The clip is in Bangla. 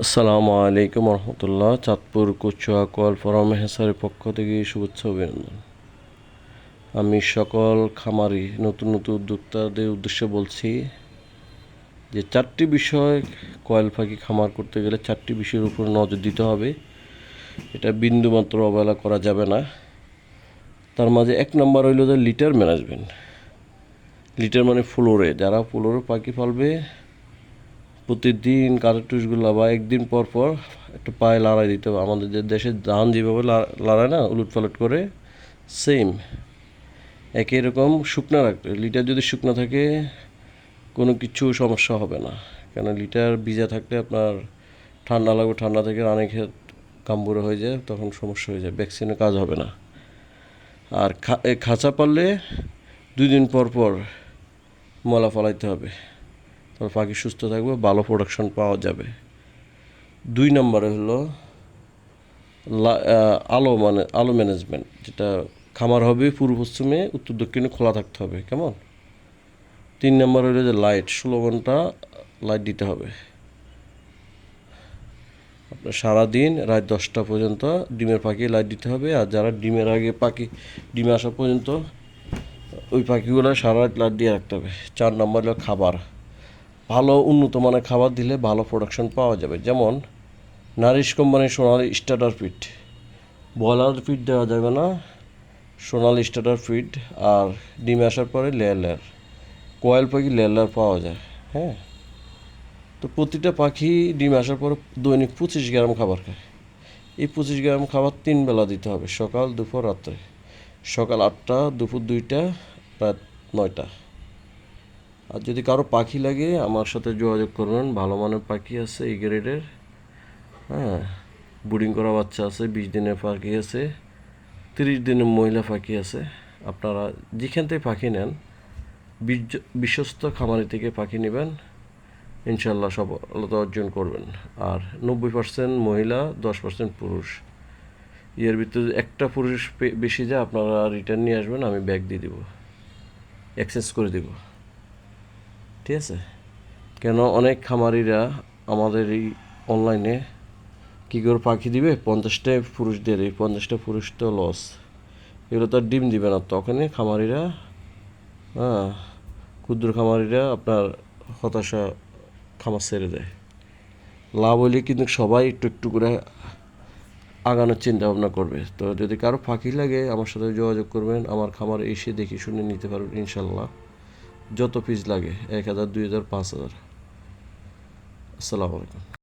আসসালামু আলাইকুম রহমতুল্লাহ। চাঁদপুর কচুয়া কোয়াল ফরাম হেসারের পক্ষ থেকে শুভেচ্ছা অভিনন্দন। আমি সকল খামারি নতুন নতুন উদ্যোক্তাদের উদ্দেশ্যে বলছি যে 4টি বিষয় কয়েল পাখি খামার করতে গেলে 4টি বিষয়ের উপর নজর দিতে হবে। এটা বিন্দুমাত্র অবহেলা করা যাবে না। তার মাঝে 1 নম্বর হইল যে লিটার ম্যানেজমেন্ট। লিটার মানে ফ্লোরে, যারা ফ্লোরে পাখি পালবে প্রতিদিন কার্টুসগুলো বা একদিন পর পর একটু পায়ে লড়াই দিতে হবে। আমাদের যে দেশের ধান যেভাবে লড়ায় না উলট পালট করে, সেম একই রকম শুকনো রাখতে। লিটার যদি শুকনো থাকে কোনো কিছু সমস্যা হবে না, কেন লিটার ভিজা থাকলে আপনার ঠান্ডা লাগবে, ঠান্ডা থেকে রানী খেত কামড়ে হয়ে যায়, তখন সমস্যা হয়ে যায়, ভ্যাকসিনে কাজ হবে না। আর খাঁচা পারলে 2 দিন পর পর ময়লা ফলাইতে হবে, তাহলে পাখি সুস্থ থাকবে, ভালো প্রোডাকশন পাওয়া যাবে। 2 নম্বরে হলো আলো ম্যানেজমেন্ট, যেটা খামার হবে পূর্ব পশ্চিমে, উত্তর দক্ষিণে খোলা থাকতে হবে, কেমন। 3 নম্বর হলো যে লাইট, 16 ঘন্টা লাইট দিতে হবে। আপনার সারাদিন রাত 10টা পর্যন্ত ডিমের পাখি লাইট দিতে হবে, আর যারা ডিমের আগে পাখি ডিমে আসা পর্যন্ত ওই পাখিগুলো সারা রাত লাইট দিয়ে রাখতে হবে। 4 নম্বর হলো খাবার, ভালো উন্নত মানের খাবার দিলে ভালো প্রোডাকশন পাওয়া যাবে। যেমন নারিশ কোম্পানির সোনালি স্টার্টার ফিড, ব্রয়লার ফিড দেওয়া যাবে না, সোনালি স্টার্টার ফিড। আর ডিমে আসার পরে লেয়ার কোয়েল পাখি লেয়ার পাওয়া যায়। হ্যাঁ, তো প্রতিটা পাখি ডিমে আসার পরে দৈনিক 25 গ্রাম খাবার খায়। এই 25 গ্রাম খাবার 3 বেলা দিতে হবে, সকাল দুপুর রাত্রে। সকাল 8টা, দুপুর 2টা, রাত 9টা। আর যদি কারো পাখি লাগে আমার সাথে যোগাযোগ করবেন, ভালো মানের পাখি আছে এই গ্রেডের। হ্যাঁ, ব্রিডিং করা বাচ্চা আছে, 20 দিনের পাখি আছে, 30 দিনের মহিলা পাখি আছে। আপনারা যেখান থেকে পাখি নেন বিশ্বস্ত খামারি থেকে পাখি নেবেন, ইনশাল্লাহ সফলতা অর্জন করবেন। আর 90% মহিলা, 10% পুরুষ। এর ভিতরে একটা পুরুষ বেশি যায়, আপনারা রিটার্ন নিয়ে আসবেন, আমি ব্যাগ দিয়ে দেবো, এক্সচেঞ্জ করে দেব, ঠিক আছে। কেন অনেক খামারিরা আমাদের এই অনলাইনে কী করে পাখি দিবে, 50টা পুরুষ দিয়ে দেবে, 50টা পুরুষ তো লস, এগুলো তো আর ডিম দিবে না। তখনই খামারিরা, হ্যাঁ, ক্ষুদ্র খামারিরা আপনার হতাশা খামার ছেড়ে দেয়। লাভ হইলে কিন্তু সবাই একটু একটু করে আগানোর চিন্তা ভাবনা করবে। তো যদি কারো পাখি লাগে আমার সাথে যোগাযোগ করবেন, আমার খামার এসে দেখে শুনে নিতে পারবেন ইনশাল্লাহ। যত পিস লাগে, 1000, 2000, 5000। আসসালামু আলাইকুম।